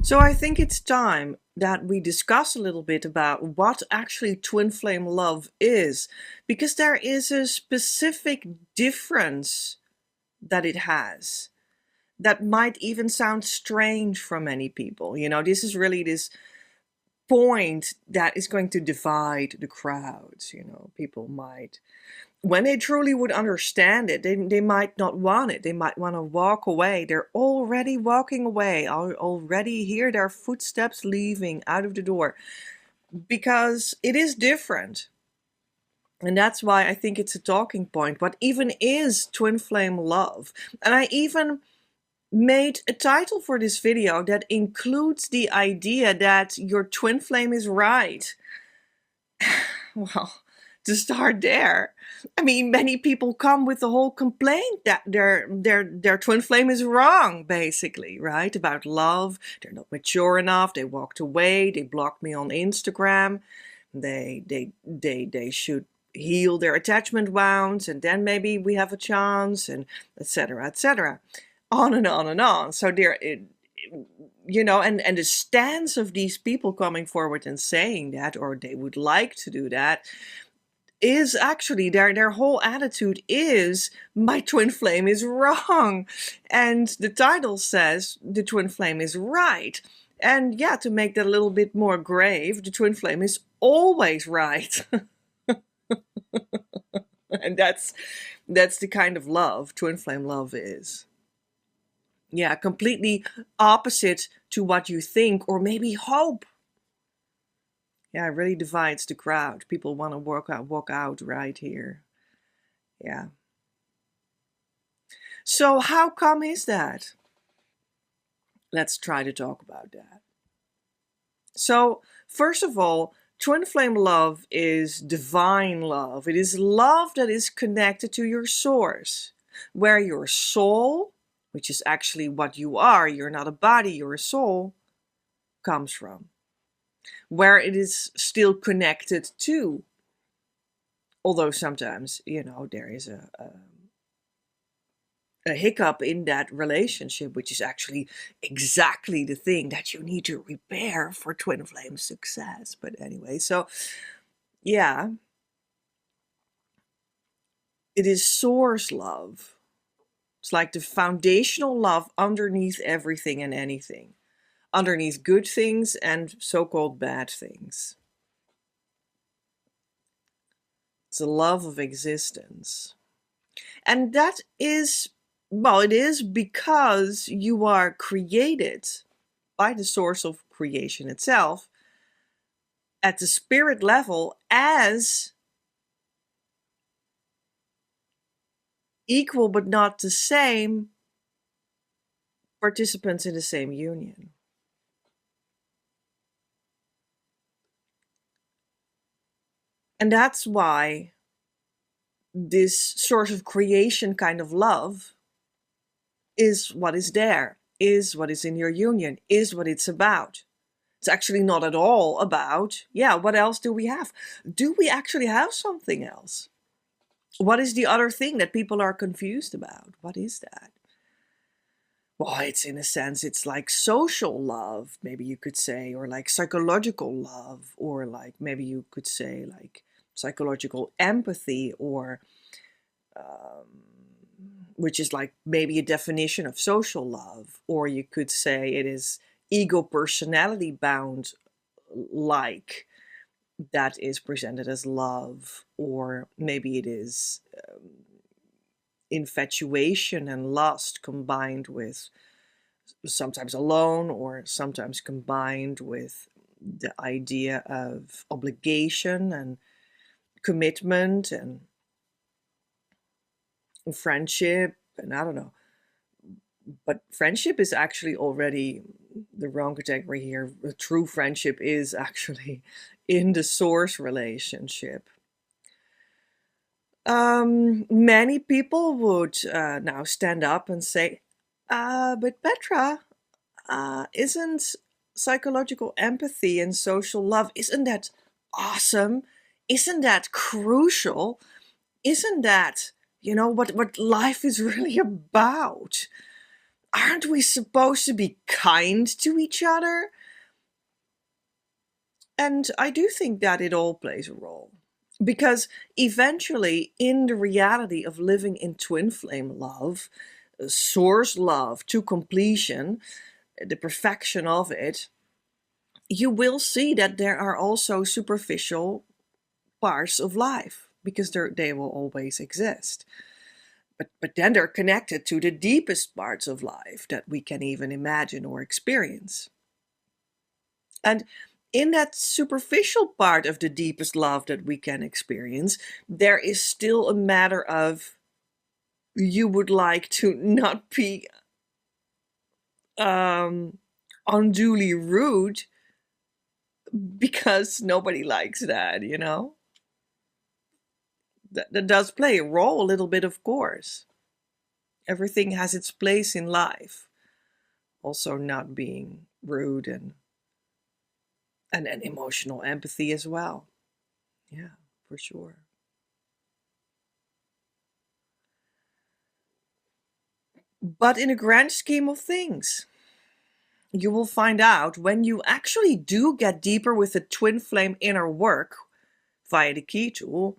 So I think it's time that we discuss a little bit about what actually twin flame love is, because there is a specific difference that it has that might even sound strange for many people. This is really this point that is going to divide the crowds. People might, when they truly would understand it, they might not want it. They might want to walk away. They're already walking away. I already hear their footsteps leaving out of the door because it is different. And that's why I think it's a talking point. What even is twin flame love? And I even made a title for this video that includes the idea that your twin flame is right. Well, to start there, I mean, many people come with the whole complaint that their twin flame is wrong, basically, right? About love. They're not mature enough. They walked away. They blocked me on Instagram. They should heal their attachment wounds, and then maybe we have a chance, and etc. etc. On and on and on. So there, and the stance of these people coming forward and saying that, or they would like to do that, is actually their whole attitude is my twin flame is wrong, and the title says the twin flame is right. And yeah, to make that a little bit more grave, the twin flame is always right. And that's the kind of love twin flame love is. Yeah, completely opposite to what you think or maybe hope. Yeah, it really divides the crowd. People want to walk out right here. Yeah. So how come is that? Let's try to talk about that. So first of all, twin flame love is divine love. It is love that is connected to your source, where your soul, which is actually what you are, you're not a body, you're a soul, comes from. Where it is still connected to. Although sometimes, there is a hiccup in that relationship, which is actually exactly the thing that you need to repair for twin flame success. But anyway, so yeah, it is source love. It's like the foundational love underneath everything and anything, underneath good things and so-called bad things. It's a love of existence. And that is, well, it is because you are created by the source of creation itself at the spirit level as equal but not the same participants in the same union. And that's why this source of creation kind of love is what is there, is what is in your union, is what it's about. It's actually not at all about, what else do we have? Do we actually have something else? What is the other thing that people are confused about? What is that? Well, it's in a sense, it's like social love, maybe you could say, or like psychological love, or like maybe you could say like psychological empathy, or which is like maybe a definition of social love, or you could say it is ego personality bound, like that is presented as love, or maybe it is infatuation and lust combined with sometimes alone, or sometimes combined with the idea of obligation and commitment and friendship, and I don't know. But friendship is actually already the wrong category here. A true friendship is actually in the source relationship. Many people would now stand up and say, but Petra, isn't psychological empathy and social love, isn't that awesome? Isn't that crucial? Isn't that, what life is really about? aren't we supposed to be kind to each other? And I do think that it all plays a role. Because eventually, in the reality of living in twin flame love, source love to completion, the perfection of it, you will see that there are also superficial parts of life, because they will always exist. But then they're connected to the deepest parts of life that we can even imagine or experience. And in that superficial part of the deepest love that we can experience, there is still a matter of you would like to not be unduly rude, because nobody likes that, you know? That does play a role a little bit, of course. Everything has its place in life. Also not being rude and emotional empathy as well. Yeah, for sure. But in the grand scheme of things, you will find out when you actually do get deeper with the twin flame inner work via the key tool,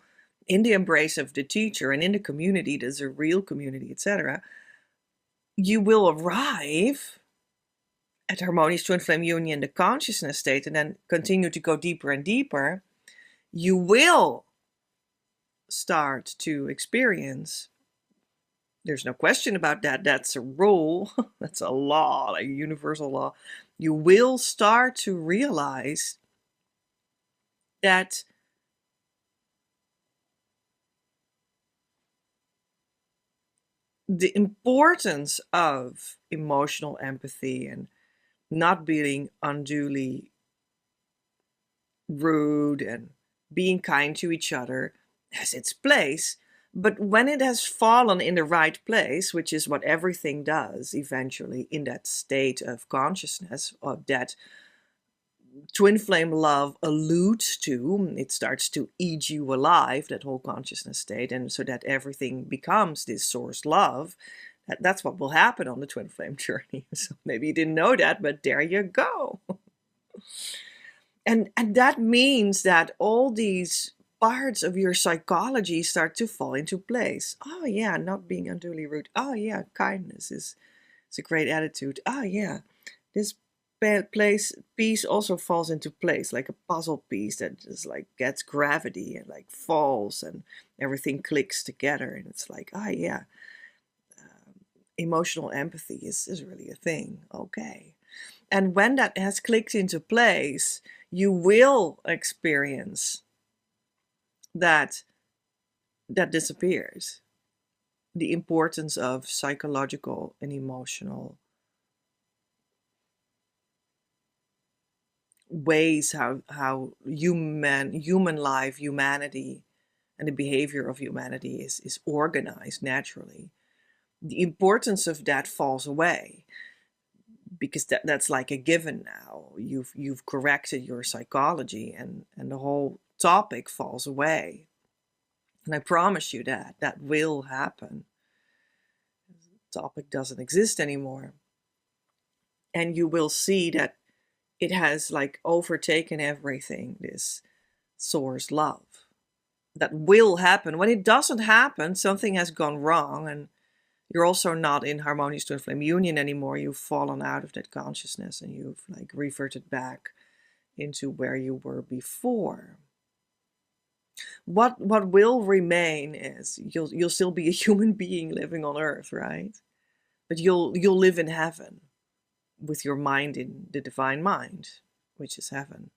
in the embrace of the teacher and in the community, there's a real community, etc., you will arrive at harmonious twin flame union, the consciousness state, and then continue to go deeper and deeper. You will start to experience, there's no question about that, that's a rule, that's a law, like a universal law. You will start to realize that the importance of emotional empathy and not being unduly rude and being kind to each other has its place. But when it has fallen in the right place, which is what everything does eventually in that state of consciousness, of that twin flame love alludes to, it starts to eat you alive, that whole consciousness state, and so that everything becomes this source love. That's what will happen on the twin flame journey. So maybe you didn't know that, but there you go. And that means that all these parts of your psychology start to fall into place. Oh yeah, not being unduly rude. Oh yeah, kindness is a great attitude. Oh yeah, this piece also falls into place like a puzzle piece that just like gets gravity and like falls and everything clicks together, and it's like, oh yeah, emotional empathy is really a thing. Okay. And when that has clicked into place, you will experience that disappears. The importance of psychological and emotional ways how human life, humanity, and the behavior of humanity is organized naturally. The importance of that falls away, because that's like a given now. You've corrected your psychology, and the whole topic falls away. And I promise you that will happen. The topic doesn't exist anymore. And you will see that it has like overtaken everything, this source love. That will happen. When it doesn't happen, something has gone wrong, and you're also not in harmonious twin flame union anymore. You've fallen out of that consciousness, and you've like reverted back into where you were before. What will remain is you'll still be a human being living on earth, right? But you'll live in heaven with your mind in the divine mind, which is heaven.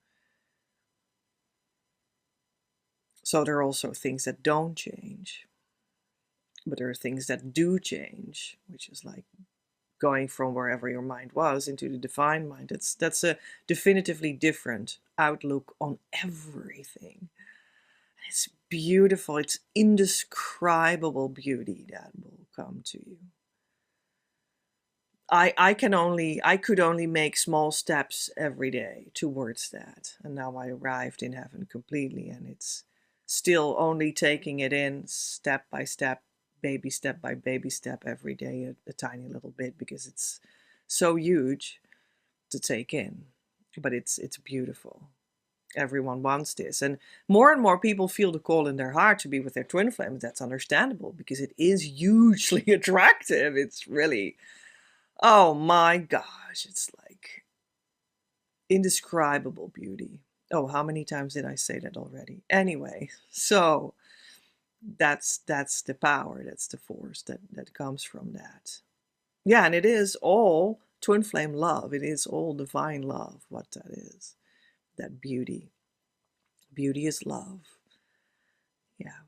So there are also things that don't change, but there are things that do change, which is like going from wherever your mind was into the divine mind. That's a definitively different outlook on everything. It's beautiful. It's indescribable beauty that will come to you. I could only make small steps every day towards that. And now I arrived in heaven completely, and it's still only taking it in step by step, baby step by baby step every day, a tiny little bit, because it's so huge to take in. But it's beautiful. Everyone wants this. And more people feel the call in their heart to be with their twin flame. That's understandable because it is hugely attractive. It's really, oh my gosh, it's like indescribable beauty. Oh, how many times did I say that already? Anyway, so that's the power, that's the force that comes from that. Yeah, and it is all twin flame love. It is all divine love, what that is. That beauty. Beauty is love. Yeah,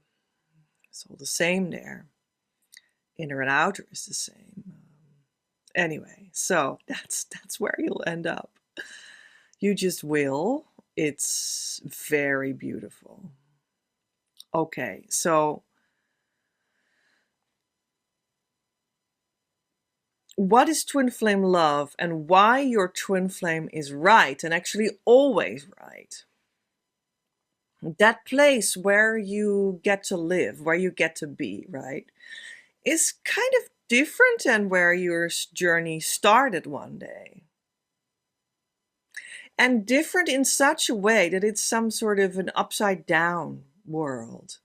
it's all the same there. Inner and outer is the same. Anyway, so that's where you'll end up. You just will. It's very beautiful. Okay, so what is twin flame love and why your twin flame is right and actually always right? That place where you get to live, where you get to be, right, is kind of different than where your journey started one day. And different in such a way that it's some sort of an upside down world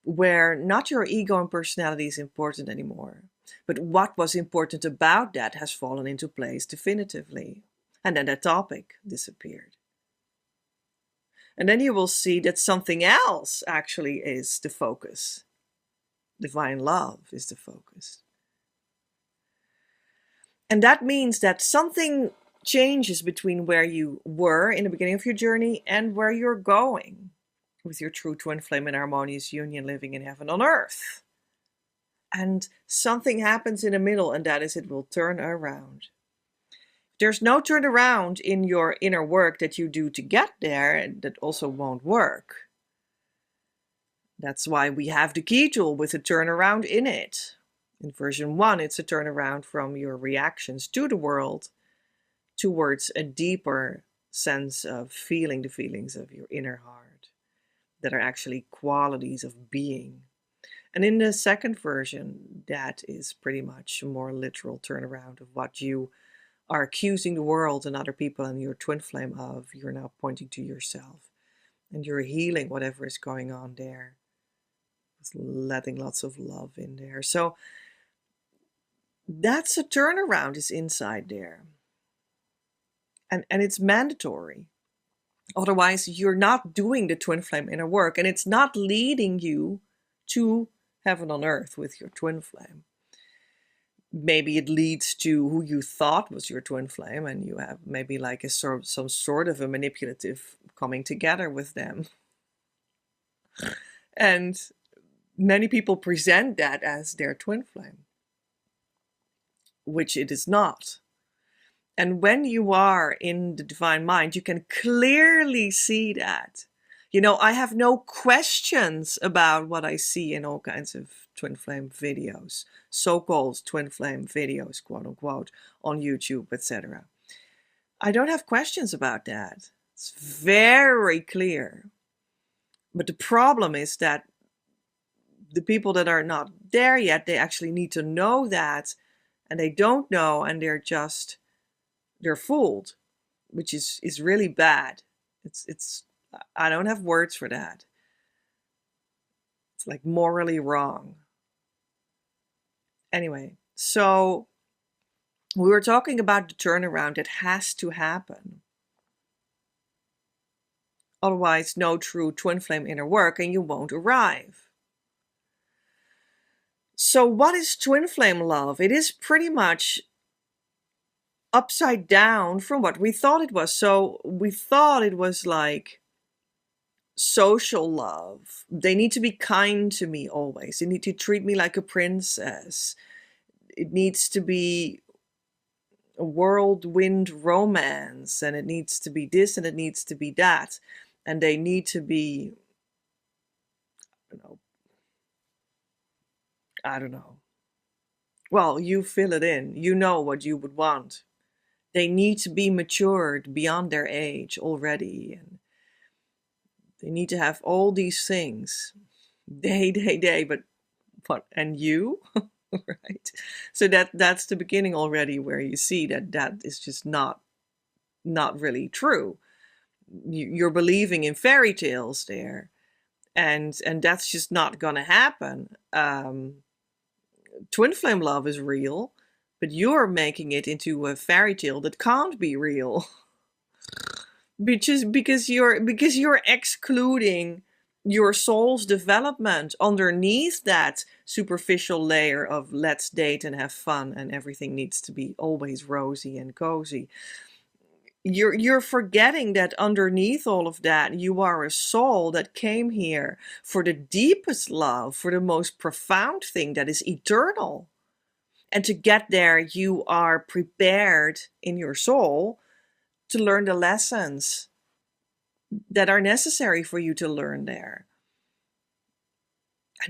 where not your ego and personality is important anymore, but what was important about that has fallen into place definitively. And then that topic disappeared. And then you will see that something else actually is the focus. Divine love is the focus. And that means that something changes between where you were in the beginning of your journey and where you're going with your true twin flame in harmonious union, living in heaven on earth. And something happens in the middle, and that is it will turn around. There's no turnaround in your inner work that you do to get there, and that also won't work. That's why we have the key tool with a turnaround in it. In version 1, it's a turnaround from your reactions to the world towards a deeper sense of feeling the feelings of your inner heart that are actually qualities of being. And in the second version, that is pretty much a more literal turnaround of what you are accusing the world and other people and your twin flame of. You're now pointing to yourself and you're healing whatever is going on there. Just letting lots of love in there. So that's a turnaround is inside there. And it's mandatory. Otherwise, you're not doing the twin flame inner work, and it's not leading you to heaven on earth with your twin flame. Maybe it leads to who you thought was your twin flame, and you have maybe like some sort of a manipulative coming together with them. And many people present that as their twin flame, which it is not. And when you are in the divine mind, you can clearly see that. You know, I have no questions about what I see in all kinds of twin flame videos, so-called twin flame videos, quote unquote, on YouTube, etc. I don't have questions about that. It's very clear. But the problem is that the people that are not there yet, they actually need to know that, and they don't know, and they're fooled, which is really bad. It's I don't have words for that. It's like morally wrong. Anyway, so we were talking about the turnaround that has to happen. Otherwise, no true twin flame inner work and you won't arrive. So what is twin flame love? It is pretty much upside down from what we thought it was. So we thought it was like social love. They need to be kind to me always. They need to treat me like a princess. It needs to be a whirlwind romance, and it needs to be this and it needs to be that. And they need to be, I don't know. Well, you fill it in. You know what you would want. They need to be matured beyond their age already. And they need to have all these things. But But and you? Right? So that's the beginning already, where you see that that is just not really true. You're believing in fairy tales there, and that's just not gonna happen. Twin flame love is real, but you're making it into a fairy tale that can't be real. Because you're excluding your soul's development underneath that superficial layer of let's date and have fun and everything needs to be always rosy and cozy. You're forgetting that underneath all of that, you are a soul that came here for the deepest love, for the most profound thing that is eternal. And to get there, you are prepared in your soul to learn the lessons that are necessary for you to learn there.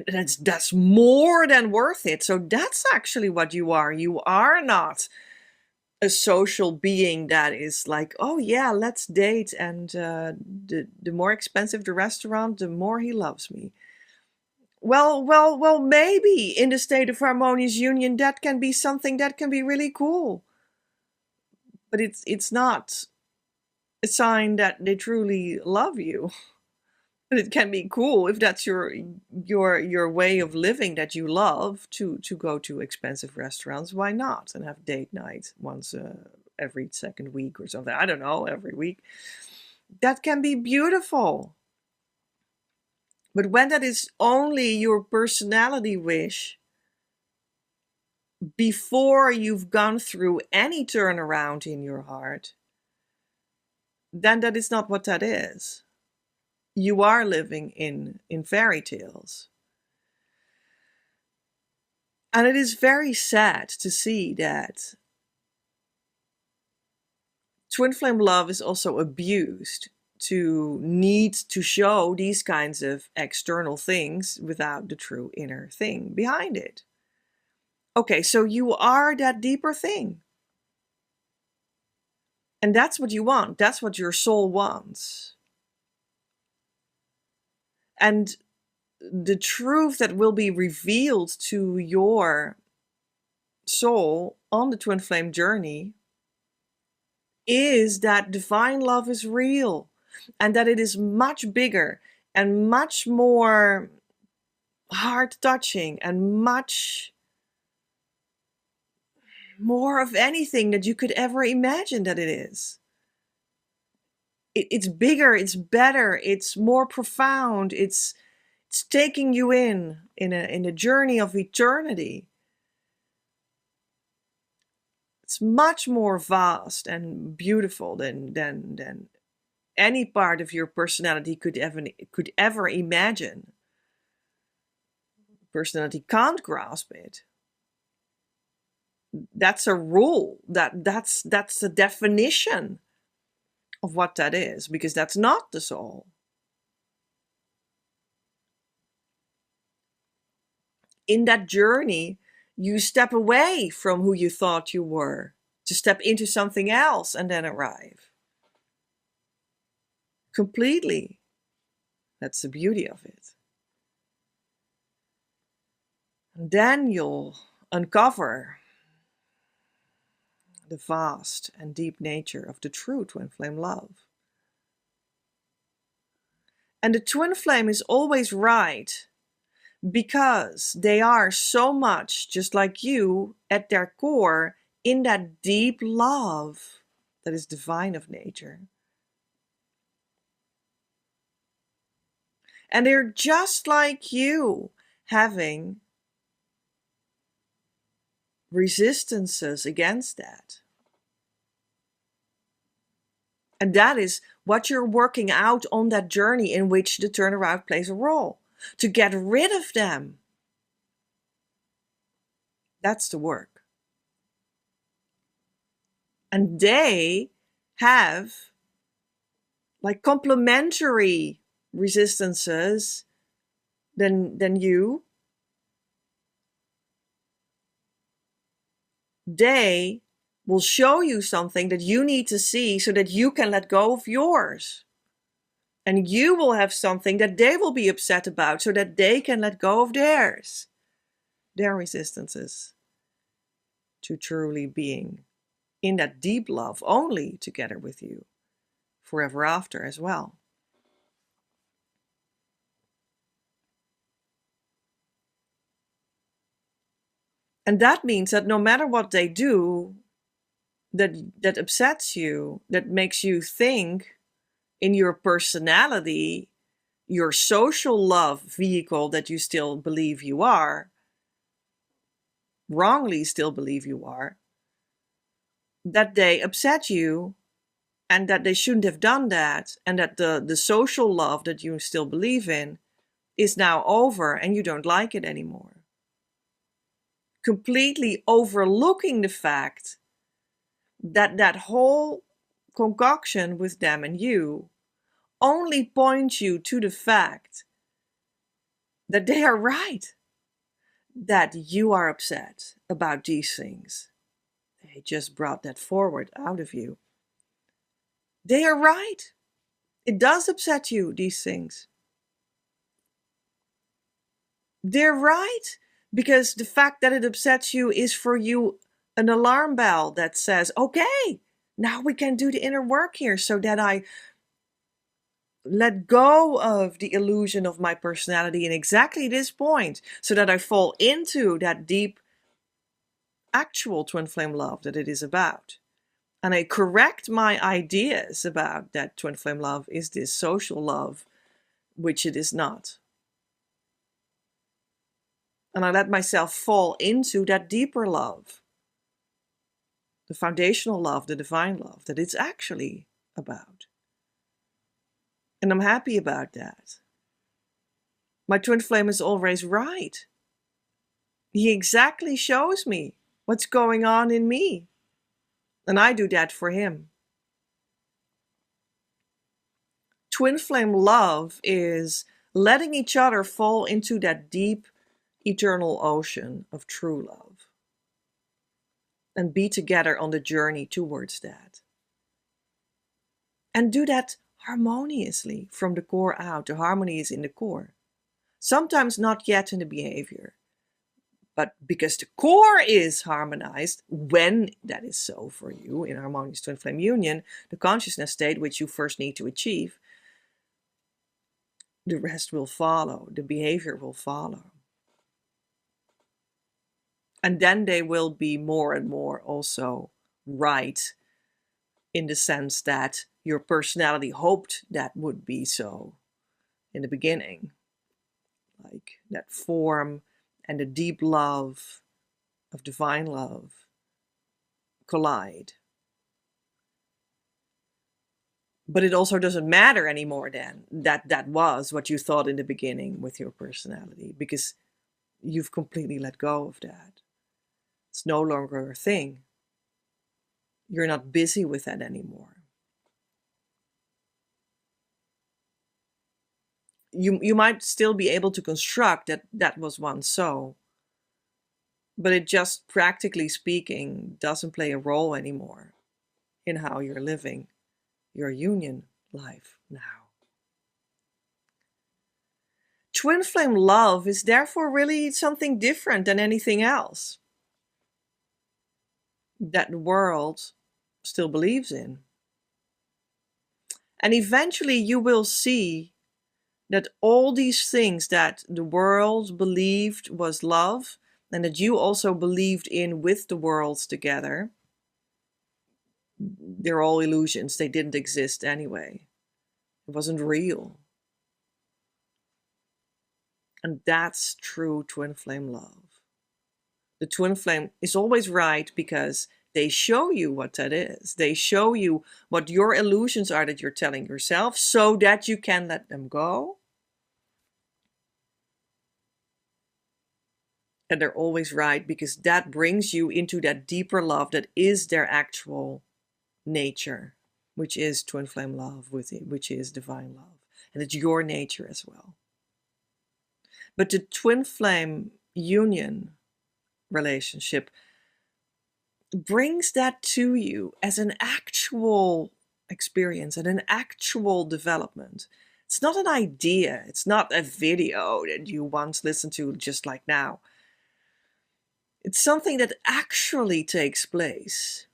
And that's more than worth it. So that's actually what you are. You are not a social being that is like, oh yeah, let's date, and the more expensive the restaurant, the more he loves me. Well, maybe in the state of harmonious union, that can be something that can be really cool. But it's not a sign that they truly love you. But it can be cool if that's your way of living that you love, to go to expensive restaurants. Why not? And have date night once every second week or something. I don't know, every week. That can be beautiful. But when that is only your personality wish, before you've gone through any turnaround in your heart, then that is not what that is. You are living in fairy tales. And it is very sad to see that twin flame love is also abused to need to show these kinds of external things without the true inner thing behind it. Okay, so you are that deeper thing. And that's what you want. That's what your soul wants. And the truth that will be revealed to your soul on the twin flame journey is that divine love is real, and that it is much bigger and much more heart touching and much more of anything that you could ever imagine that it is. It's bigger, it's better, it's more profound, it's taking you in a journey of eternity. It's much more vast and beautiful than any part of your personality could ever imagine. Personality can't grasp it. That's a rule. That's the definition of what that is, because that's not the soul. In that journey, you step away from who you thought you were to step into something else and then arrive. Completely. That's the beauty of it. And then you'll uncover the vast and deep nature of the true twin flame love. And the twin flame is always right, because they are so much just like you at their core, in that deep love that is divine of nature. And they're just like you, having resistances against that. And that is what you're working out on that journey in which the turnaround plays a role. To get rid of them. That's the work. And they have like complementary resistances than you. They will show you something that you need to see so that you can let go of yours. And you will have something that they will be upset about so that they can let go of theirs. their resistances to truly being in that deep love only together with you forever after as well. And that means that no matter what they do that upsets you, that makes you think in your personality, your social love vehicle that you still believe you are, wrongly still believe you are, that they upset you and that they shouldn't have done that, and that the social love that you still believe in is now over and you don't like it anymore. Completely overlooking the fact that that whole concoction with them and you only points you to the fact that they are right, that you are upset about these things. They just brought that forward out of you. They are right. It does upset you, these things. They're right, because the fact that it upsets you is for you an alarm bell that says, okay, now we can do the inner work here so that I let go of the illusion of my personality in exactly this point, so that I fall into that deep, actual twin flame love that it is about. And I correct my ideas about that twin flame love is this social love, which it is not. And I let myself fall into that deeper love, the foundational love, the divine love that it's actually about. And I'm happy about that. My twin flame is always right. He exactly shows me what's going on in me. And I do that for him. Twin flame love is letting each other fall into that deep, eternal ocean of true love. And be together on the journey towards that. And do that harmoniously from the core out. The harmony is in the core. Sometimes not yet in the behavior. But because the core is harmonized, when that is so for you in harmonious twin flame union, the consciousness state which you first need to achieve, the rest will follow, the behavior will follow. And then they will be more and more also right, in the sense that your personality hoped that would be so in the beginning. Like that form and the deep love of divine love collide. But it also doesn't matter anymore then that that was what you thought in the beginning with your personality, because you've completely let go of that. It's no longer a thing. You're not busy with that anymore. You might still be able to construct that that was once so, but it just, practically speaking, doesn't play a role anymore in how you're living your union life now. Twin flame love is therefore really something different than anything else that the world still believes in. And eventually you will see that all these things that the world believed was love, and that you also believed in with the worlds together, they're all illusions. They didn't exist anyway. It wasn't real. And that's true twin flame love. The twin flame is always right because they show you what that is. They show you what your illusions are that you're telling yourself so that you can let them go. And they're always right because that brings you into that deeper love that is their actual nature, which is twin flame love, which is divine love. And it's your nature as well. But the twin flame union relationship brings that to you as an actual experience and an actual development. It's not an idea. It's not a video that you once listened to just like now. It's something that actually takes place.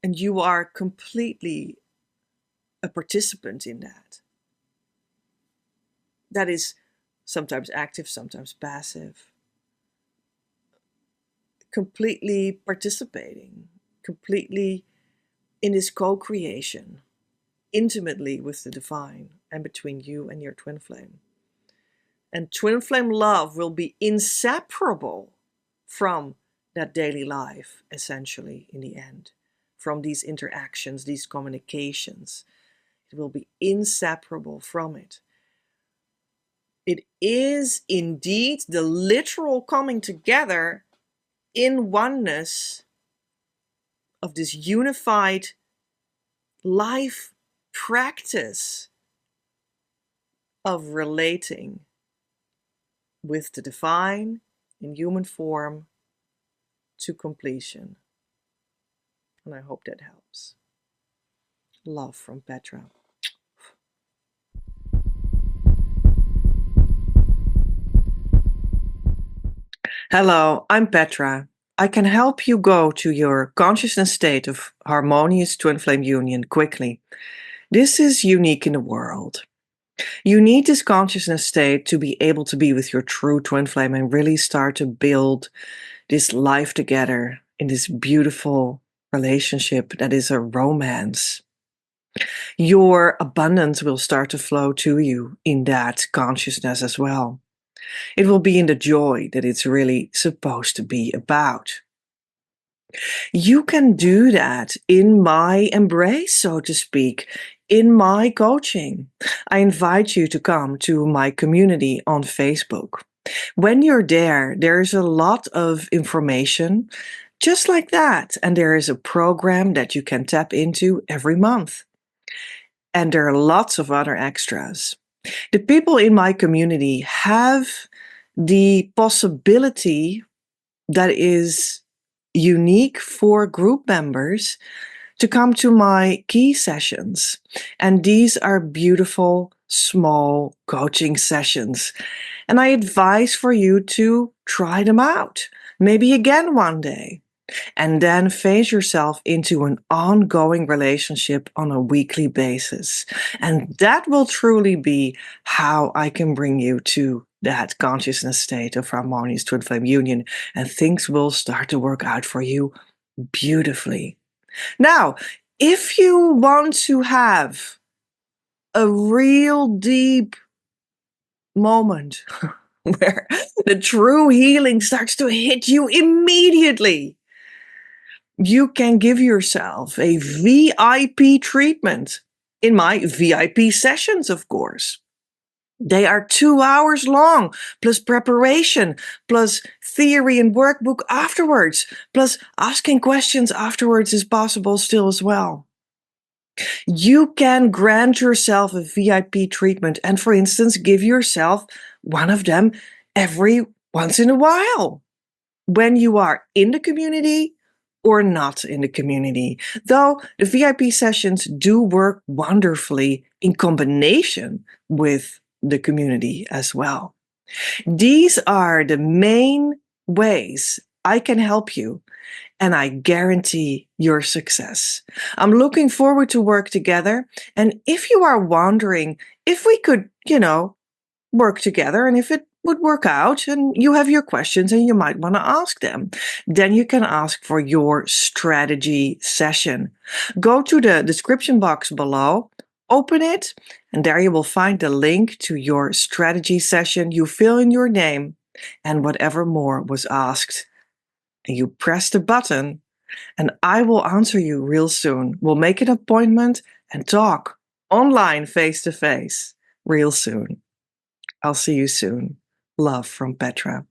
And you are completely a participant in that. That is sometimes active, sometimes passive. Completely participating, completely in this co-creation, intimately with the divine and between you and your twin flame. And twin flame love will be inseparable from that daily life, essentially, in the end, from these interactions, these communications. It will be inseparable from it. It is indeed the literal coming together in oneness of this unified life practice of relating with the divine in human form to completion. And I hope that helps. Love from Petra. Hello, I'm Petra. I can help you go to your consciousness state of harmonious twin flame union quickly. This is unique in the world. You need this consciousness state to be able to be with your true twin flame and really start to build this life together in this beautiful relationship that is a romance. Your abundance will start to flow to you in that consciousness as well. It will be in the joy that it's really supposed to be about. You can do that in my embrace, so to speak, in my coaching. I invite you to come to my community on Facebook. When you're there, there's a lot of information just like that. And there is a program that you can tap into every month. And there are lots of other extras. The people in my community have the possibility that is unique for group members to come to my key sessions. And these are beautiful, small coaching sessions. And I advise for you to try them out, maybe again one day, and then phase yourself into an ongoing relationship on a weekly basis. And that will truly be how I can bring you to that consciousness state of harmonious twin flame union, and things will start to work out for you beautifully. Now, if you want to have a real deep moment where the true healing starts to hit you immediately, you can give yourself a VIP treatment in my VIP sessions, of course. They are 2 hours long, plus preparation, plus theory and workbook afterwards, plus asking questions afterwards is possible still as well. You can grant yourself a VIP treatment and, for instance, give yourself one of them every once in a while when you are in the community or not in the community. Though the VIP sessions do work wonderfully in combination with the community as well. These are the main ways I can help you, and I guarantee your success. I'm looking forward to work together. And if you are wondering if we could, work together and if it would work out and you have your questions and you might want to ask them, then you can ask for your strategy session. Go to the description box below, open it, and there you will find the link to your strategy session. You fill in your name and whatever more was asked. And you press the button and I will answer you real soon. We'll make an appointment and talk online face to face real soon. I'll see you soon. Love from Petra.